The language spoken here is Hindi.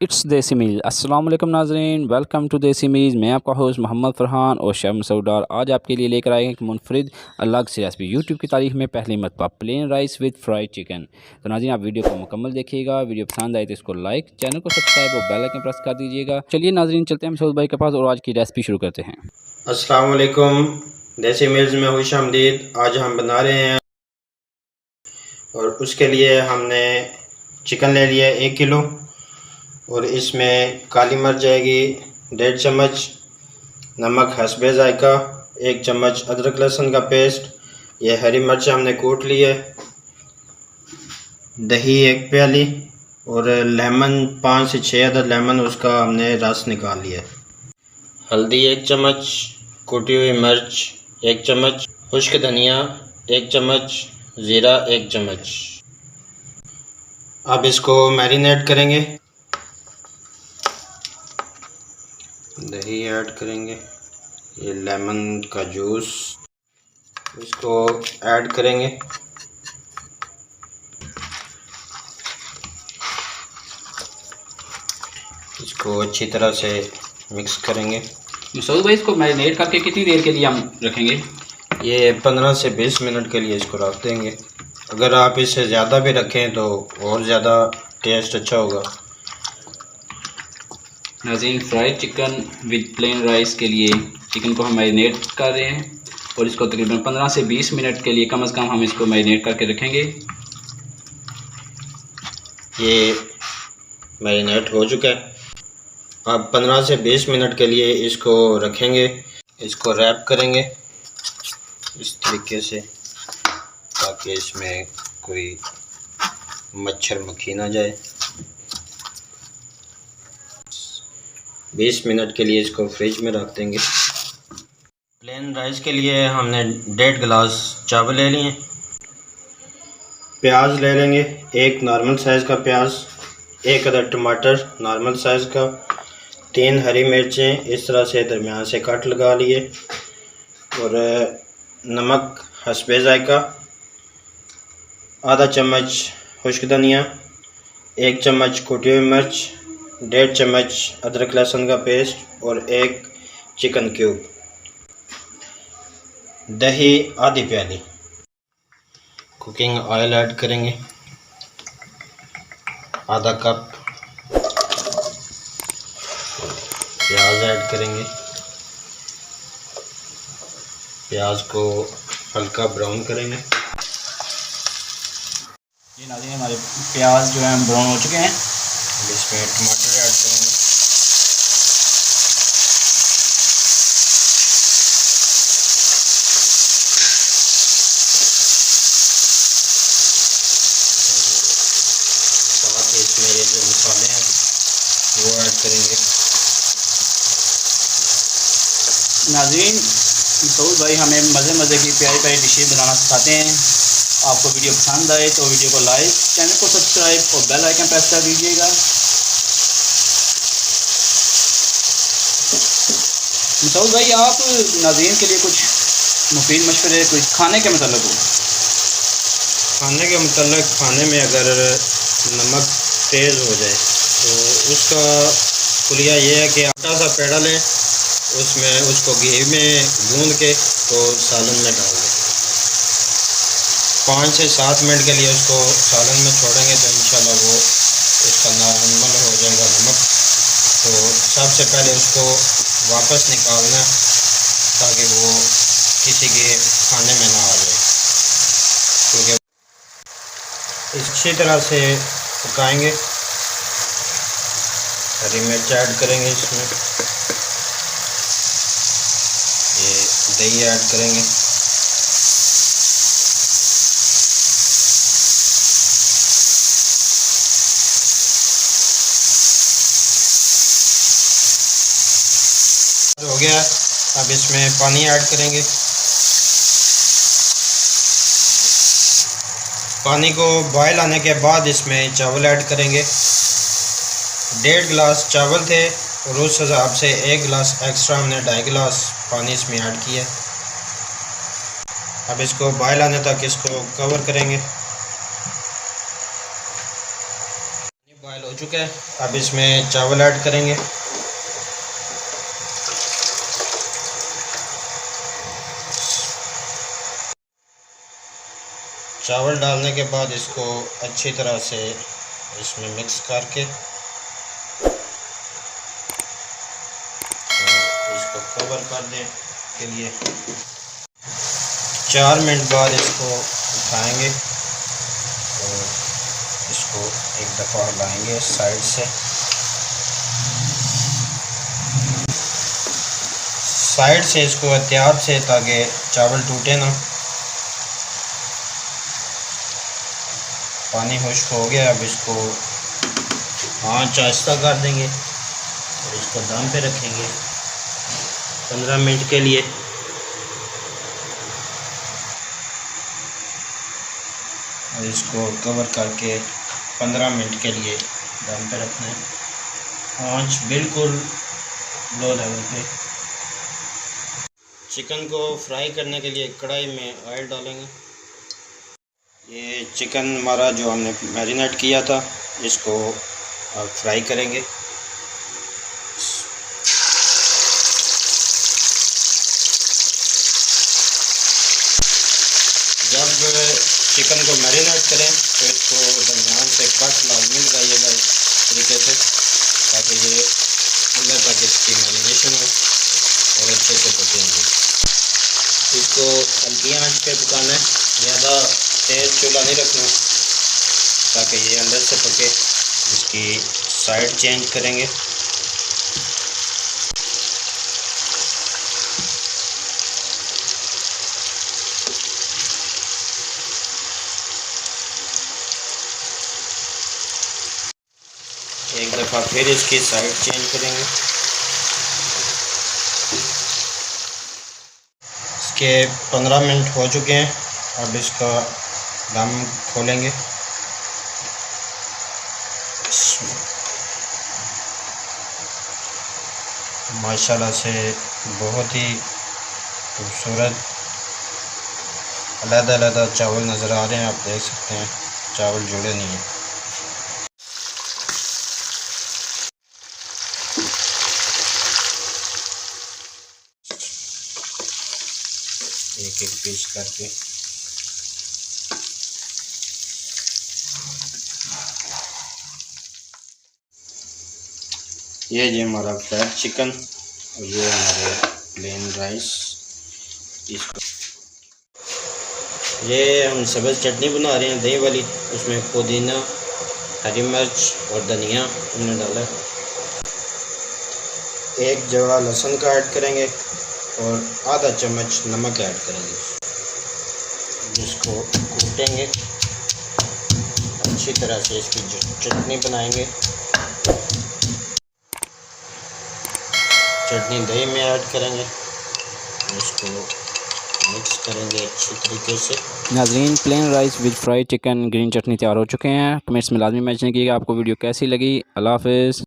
इट्स देसी मील। अस्सलाम वालेकुम नाजरीन, वेलकम टू देसी मील। मैं आपका होस्ट मोहम्मद फ़रहान और शेफ़ मसूद डार आज आपके लिए लेकर आए हैं एक मुनफरिद अलग सी रेसिपी। यूट्यूब की तारीख में पहली मरतबा plane rice with fried chicken. तो नाज़रीन आप वीडियो को मुकम्मल देखिएगा। वीडियो पसंद आए तो इसको लाइक, चैनल को सब्सक्राइब और बेल आइकन प्रेस कर दीजिएगा। चलिए नाजरीन चलते हैं मसूद भाई के पास और आज की रेसिपी शुरू करते हैं। अस्सलाम वालेकुम, देसी मील्स में खुश आमदीद। आज हम बना रहे हैं और उसके लिए हमने चिकन ले लिया 1 किलो और इसमें काली मिर्च जाएगी 1.5 चम्मच, नमक हस्बे जायका, 1 चम्मच अदरक लहसुन का पेस्ट, ये हरी मिर्च हमने कूट ली है, दही 1 प्याली और लेमन 5 से 6 अदद लेमन, उसका हमने रस निकाल लिया है। हल्दी 1 चम्मच, कूटी हुई मिर्च 1 चम्मच, खुश्क धनिया 1 चम्मच, ज़ीरा 1 चम्मच। अब इसको मैरिनेट करेंगे। दही ऐड करेंगे, ये लेमन का जूस इसको ऐड करेंगे। इसको अच्छी तरह से मिक्स करेंगे। मसूद भाई इसको मैरिनेट करके कितनी देर के लिए हम रखेंगे? ये 15 से 20 मिनट के लिए इसको रख देंगे। अगर आप इससे ज़्यादा भी रखें तो और ज़्यादा टेस्ट अच्छा होगा। नाज़रीन fried chicken with plain rice के लिए चिकन को हम मैरिनेट कर रहे हैं और इसको तकरीबन 15 से 20 मिनट के लिए कम से कम हम इसको मैरिनेट करके रखेंगे। ये मैरिनेट हो चुका है। अब 15 से 20 मिनट के लिए इसको रखेंगे। इसको रैप करेंगे इस तरीके से ताकि इसमें कोई मच्छर मक्खी ना जाए। 20 मिनट के लिए इसको फ्रिज में रख देंगे। प्लेन राइस के लिए हमने 1.5 गिलास चावल ले लिए। प्याज ले लेंगे, 1 नॉर्मल साइज़ का प्याज, 1 अदद टमाटर नॉर्मल साइज़ का, 3 हरी मिर्चें इस तरह से दरमियान से कट लगा लिए और नमक हस्बे जायका, आधा चम्मच खुश्क धनिया, 1 चम्मच कुटी हुई मिर्च, 1.5 चम्मच अदरक लहसुन का पेस्ट और 1 चिकन क्यूब, दही आधी प्याली। कुकिंग ऑयल ऐड करेंगे आधा कप, प्याज ऐड करेंगे। प्याज को हल्का ब्राउन करेंगे। जी नाज़रीन हमारे प्याज जो है ब्राउन हो चुके हैं। अब इसमें टमाटर ऐड करेंगे। साथ ही इसमें ये जो मसाले हैं वो ऐड करेंगे। नाज़रीन मसूद भाई हमें मज़े की प्यारी प्यारी डिशें बनाना सिखाते हैं। आपको वीडियो पसंद आए तो वीडियो को लाइक, चैनल को सब्सक्राइब और बेल आइकन प्रेस कर दीजिएगा। मसूद भाई आप नाज़रीन के लिए कुछ मुफीद मशवरे कुछ खाने के मतलब हो? खाने के मतलब खाने में अगर नमक तेज़ हो जाए तो उसका पुलिया ये है कि आटा सा पेड़ा लें, उसमें उसको घी में गूंद के तो सालन में डाल दें। 5 से 7 मिनट के लिए उसको सालन में छोड़ेंगे तो इंशाल्लाह वो उसका नॉर्मल हो जाएगा नमक। तो सबसे पहले उसको वापस निकालना ताकि वो किसी के खाने में ना आ जाए, क्योंकि अच्छी तरह से पकाएंगे। हरी मिर्च ऐड करेंगे इसमें, ये दही ऐड करेंगे, हो गया। अब इसमें पानी ऐड करेंगे। पानी को बॉयल आने के बाद इसमें चावल ऐड करेंगे। 1.5 गिलास चावल थे और उस हिसाब से 1 गिलास एक्स्ट्रा हमने 2.5 गिलास पानी इसमें ऐड किया। अब इसको बॉयल आने तक इसको कवर करेंगे। बॉयल हो चुका है। अब इसमें चावल ऐड करेंगे। चावल डालने के बाद इसको अच्छी तरह से इसमें मिक्स करके इसको कवर कर दें के लिए 4 मिनट बाद इसको उठाएंगे और इसको एक दफ़ा हिलाएंगे साइड से। साइड से इसको एहतियात से, ताकि चावल टूटे ना। पानी खुश्क हो गया। अब इसको आंच आहिस्ता कर देंगे और इसको दम पे रखेंगे 15 मिनट के लिए। और इसको कवर करके 15 मिनट के लिए दम पे रखना है, आंच बिल्कुल लो लेवल पे। चिकन को फ्राई करने के लिए कढ़ाई में ऑयल डालेंगे। ये चिकन हमारा जो हमने मैरिनेट किया था, इसको अब फ्राई करेंगे। जब चिकन को मैरिनेट करें तो इसको दरमियान से कट लाजमी लगाइएगा इस तरीके से, ताकि ये अंदर तक इसकी मैरिनेशन हो और अच्छे से पकेंगे। इसको हल्की आंच पे पकाना है, ज़्यादा तेज़ चूल्हा नहीं रखना, ताकि ये अंदर से पके। इसकी साइड चेंज करेंगे। एक दफ़ा फिर इसकी साइड चेंज करेंगे। इसके 15 मिनट हो चुके हैं। अब इसका दम खोलेंगे। माशाल्लाह से बहुत ही खूबसूरत अलग-अलग चावल नज़र आ रहे हैं। आप देख सकते हैं चावल जुड़े नहीं हैं। एक एक पीस करके ये जी हमारा फ्राइड चिकन और ये हमारे प्लेन राइस। इसको ये हम सब्ज़ चटनी बना रहे हैं दही वाली। उसमें पुदीना, हरी मिर्च और धनिया हमने डाला। एक जवा लहसुन का ऐड करेंगे और आधा चम्मच नमक ऐड करेंगे। जिसको कूटेंगे अच्छी तरह से, इसकी चटनी बनाएंगे। चटनी दही में ऐड करेंगे, इसको मिक्स करेंगे अच्छी तरीके से। नाज़रीन, plain rice with fried chicken green chutney तैयार हो चुके हैं। कमेंट्स में लाजमी मेंशन कीजिएगा आपको वीडियो कैसी लगी। अल्लाह हाफ़िज़।